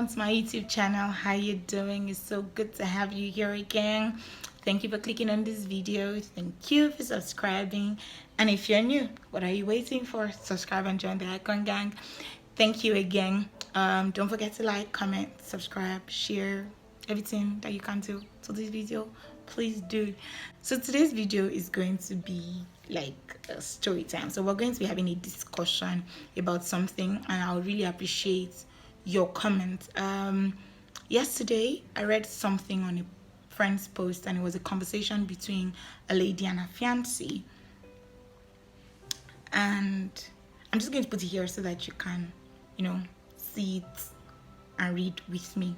welcome to my YouTube channel. How you doing? It's so good to have you here again. Thank you for clicking on this video. Thank you for subscribing. And if you're new, what are you waiting for? Subscribe and join the icon gang. Thank you again. Don't forget to like, comment, subscribe, share, everything that you can do to this video. Please do. So today's video is going to be like a story time. So we're going to be having a discussion about something, and I would really appreciate your comment. Yesterday I read something on a friend's post, and it was a conversation between a lady and her fiancé, and I'm just going to put it here so that you can see it and read with me.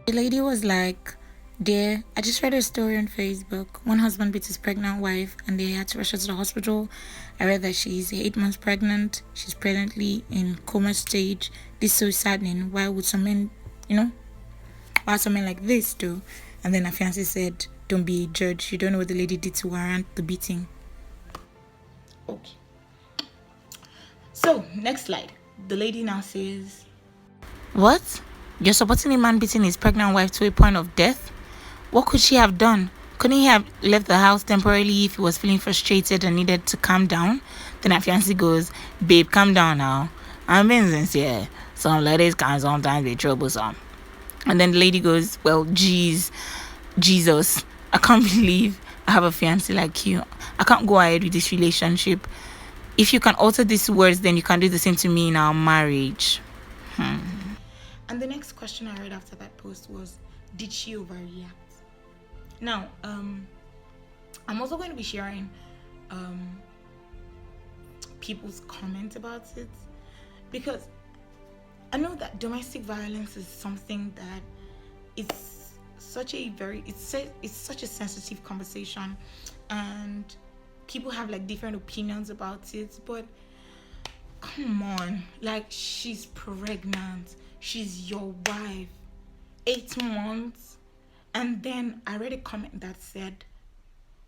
The lady was like, "Dear, I just read a story on Facebook. One husband beat his pregnant wife and they had to rush her to the hospital. I read that she's 8 months pregnant. She's presently in coma stage. This is so saddening. Why would some men, why something like this do?" And then her fiancé said, "Don't be a judge. You don't know what the lady did to warrant the beating." Okay. So, next slide. The lady now says, "What? You're supporting a man beating his pregnant wife to a point of death? What could she have done? Couldn't he have left the house temporarily if he was feeling frustrated and needed to calm down?" Then her fiancé goes, "Babe, calm down now. I'm being sincere. Some ladies can sometimes be troublesome." And then the lady goes, "Well, Jesus, I can't believe I have a fiancé like you. I can't go ahead with this relationship. If you can alter these words, then you can do the same to me in our marriage." And the next question I read after that post was, did she overreact? Now, I'm also going to be sharing people's comments about it, because I know that domestic violence is something that it's such a sensitive conversation, and people have like different opinions about it. But come on, like, she's pregnant, she's your wife, 8 months. And then I read a comment that said,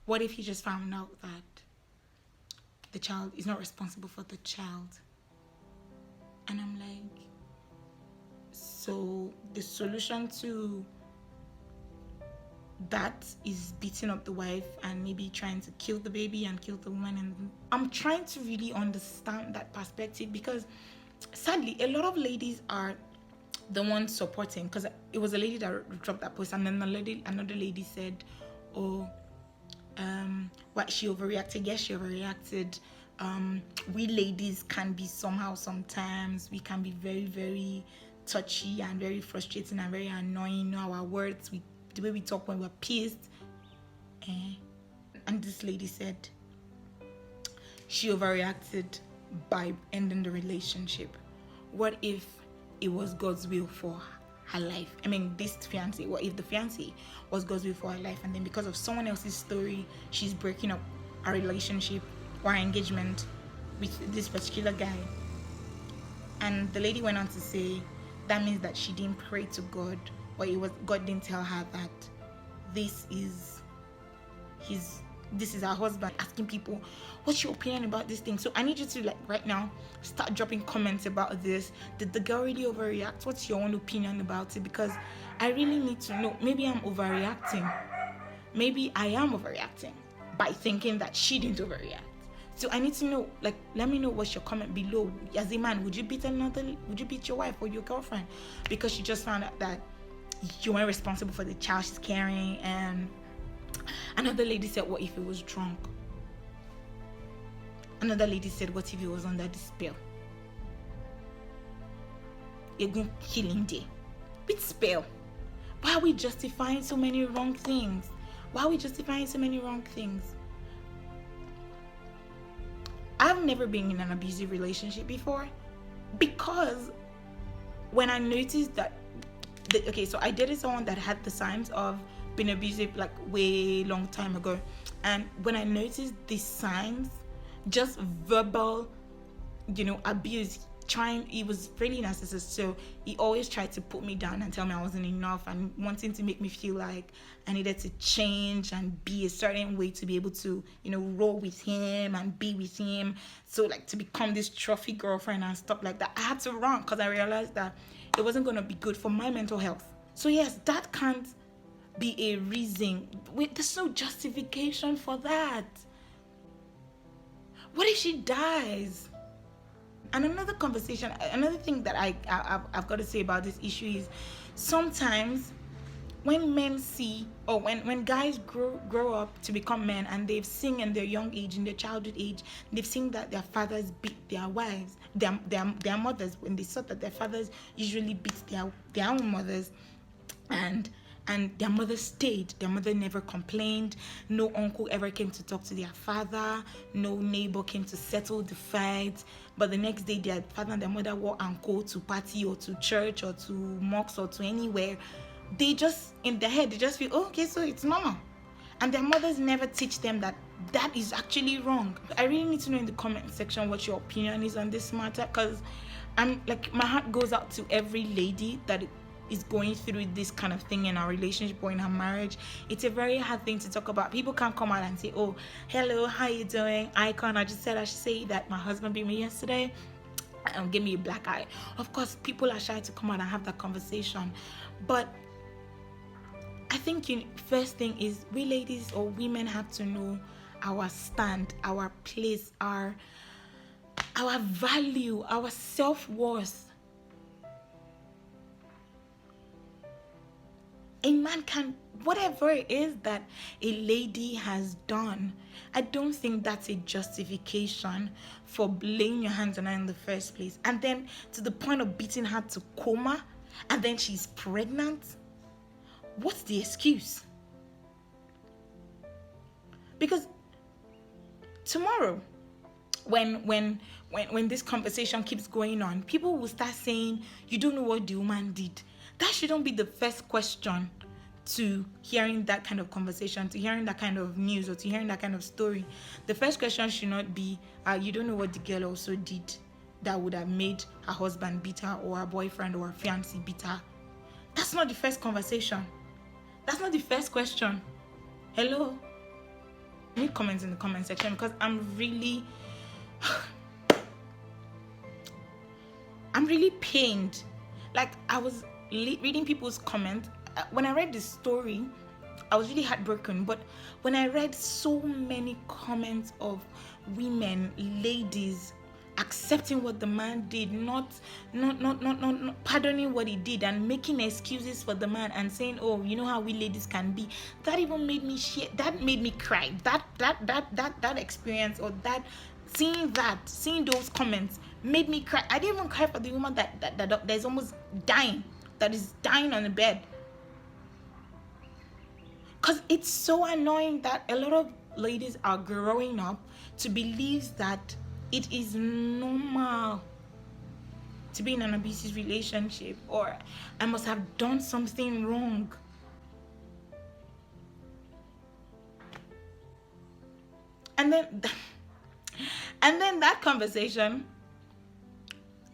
what if you just found out that the child is not responsible for the child? And I'm like, so the solution to that is beating up the wife and maybe trying to kill the baby and kill the woman? And I'm trying to really understand that perspective, because sadly a lot of ladies are the ones supporting, because it was a lady that dropped that post, and then another lady said, "Oh, what, she overreacted?" Yes, she overreacted. We ladies can be somehow sometimes. We can be very, very touchy and very frustrating and very annoying. Our words, the way we talk when we're pissed. And this lady said she overreacted by ending the relationship. What if it was God's will for her life? I mean, this fiancé, what if the fiancé was God's will for her life, and then because of someone else's story, she's breaking up a relationship or her engagement with this particular guy? And the lady went on to say that means that she didn't pray to God, or God didn't tell her that this is her husband. Asking people, what's your opinion about this thing? So I need you to, like, right now start dropping comments about this. Did the girl really overreact? What's your own opinion about it? Because I really need to know. Maybe I'm overreacting. Maybe I am overreacting by thinking that she didn't overreact. So I need to know, like, let me know what's your comment below. As a man, would you beat your wife or your girlfriend because she just found out that you weren't responsible for the child she's carrying? And another lady said, what if he was drunk? Another lady said, what if he was under the spell? You're going to kill him there with spell. Why are we justifying so many wrong things? I've never been in an abusive relationship before, because when I noticed that so I dated someone that had the signs of being abusive like way long time ago, and when I noticed these signs, just verbal abuse, he was really narcissist, so he always tried to put me down and tell me I wasn't enough, and wanting to make me feel like I needed to change and be a certain way to be able to, roll with him and be with him. So like to become this trophy girlfriend and stuff like that. I had to run because I realized that it wasn't going to be good for my mental health. So yes, that can't be a reason. Wait, there's no justification for that. What if she dies? And another thing that I've got to say about this issue is sometimes when men see, or when guys grow up to become men, and they've seen in their young age, in their childhood age, they've seen that their fathers beat their wives, their mothers, when they saw that their fathers usually beat their own mothers, and their mother stayed. Their mother never complained. No uncle ever came to talk to their father. No neighbor came to settle the fight. But the next day, their father and their mother wore anko to party or to church or to mosque or to anywhere. They just, in their head, they just feel, oh, okay, so it's normal. And their mothers never teach them that is actually wrong. I really need to know in the comment section what your opinion is on this matter, because my heart goes out to every lady that is going through this kind of thing in our relationship or in her marriage. It's a very hard thing to talk about. People can't come out and say, oh, hello, how you doing? Icon, I just said I should say that my husband beat me yesterday and give me a black eye. Of course, people are shy to come out and have that conversation. But I think first thing is, we ladies or women have to know our stand, our place, our value, our self-worth. A man can, whatever it is that a lady has done, I don't think that's a justification for laying your hands on her in the first place. And then to the point of beating her to coma, and then she's pregnant. What's the excuse? Because tomorrow, when this conversation keeps going on, people will start saying, you don't know what the woman did. That shouldn't be the first question to hearing that kind of conversation, to hearing that kind of news, or to hearing that kind of story. The first question should not be, you don't know what the girl also did that would have made her husband beat her, or her boyfriend or her fiancé beat her. That's not the first conversation. That's not the first question. Hello? Leave comments in the comment section, because I'm really pained. Like, I was reading people's comments. When I read this story, I was really heartbroken. But when I read so many comments of women, ladies, accepting what the man did, not pardoning what he did, and making excuses for the man, and saying, oh, you know how we ladies can be, that even made me that made me cry. That experience, or seeing those comments made me cry. I didn't even cry for the woman that is almost dying, that is dying on the bed. Because it's so annoying that a lot of ladies are growing up to believe that it is normal to be in an abusive relationship, or I must have done something wrong. And then that conversation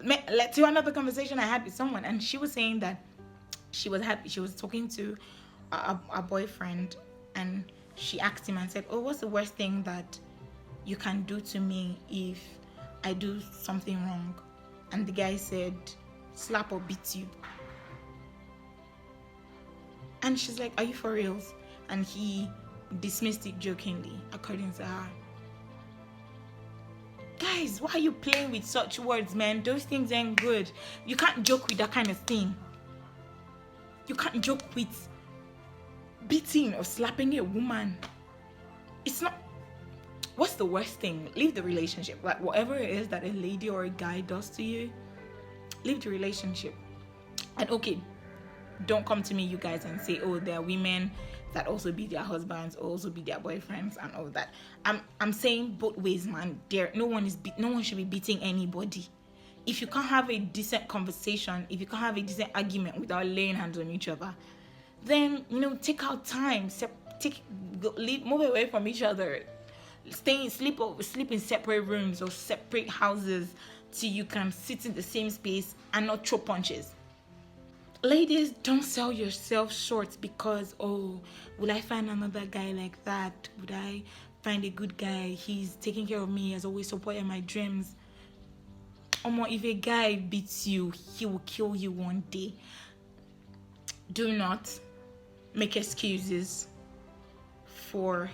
led to another conversation I had with someone, and she was saying that she was happy. She was talking to a boyfriend, and she asked him and said, oh, what's the worst thing that you can do to me if I do something wrong? And the guy said, slap or beat you. And she's like, are you for reals? And he dismissed it jokingly, according to her. Guys, why are you playing with such words, man? Those things ain't good. You can't joke with that kind of thing. You can't joke with beating or slapping a woman. It's not. What's the worst thing? Leave the relationship. Like, whatever it is that a lady or a guy does to you, leave the relationship. And okay, don't come to me, you guys, and say, oh, there are women that also beat their husbands, or also beat their boyfriends, and all that. I'm saying both ways, man. No one should be beating anybody. If you can't have a decent conversation, if you can't have a decent argument without laying hands on each other, then take out time, move away from each other, sleep in separate rooms or separate houses. till you can sit in the same space and not throw punches. Ladies, don't sell yourself short because, oh, will I find another guy like that? Would I find a good guy? He's taking care of me, has always supported my dreams. If a guy beats you, he will kill you one day. Do not make excuses for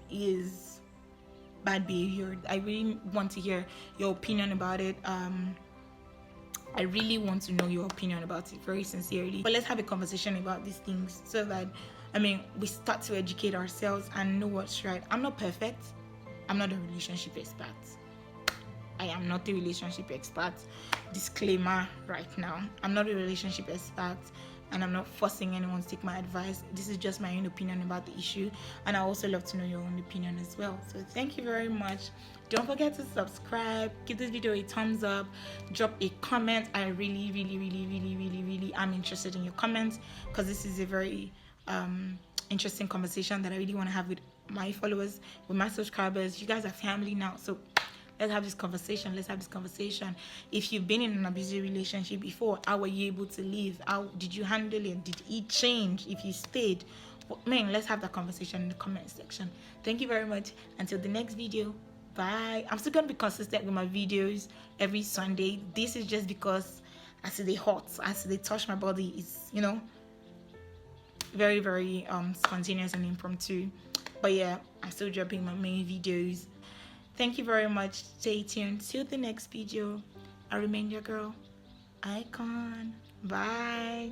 his bad behavior. I really want to hear your opinion about it. I really want to know your opinion about it very sincerely. But let's have a conversation about these things so that, we start to educate ourselves and know what's right. I'm not perfect. I'm not a relationship expert. I am not a relationship expert. Disclaimer right now. I'm not a relationship expert and I'm not forcing anyone to take my advice. This is just my own opinion about the issue, and I also love to know your own opinion as well. So thank you very much. Don't forget to subscribe, give this video a thumbs up, drop a comment. I really am interested in your comments because this is a very interesting conversation that I really want to have with my followers, with my subscribers. You guys are family now, so let's have this conversation. If you've been in an abusive relationship before, how were you able to leave? How did you handle it? Did it change? If you stayed, let's have that conversation in the comment section. Thank you very much. Until the next video, bye. I'm still gonna be consistent with my videos every Sunday. This is just because as they hot, as they touch my body, it's very spontaneous and impromptu. But yeah, I'm still dropping my main videos. Thank you very much. Stay tuned till the next video. I remain your girl, Icon. Bye.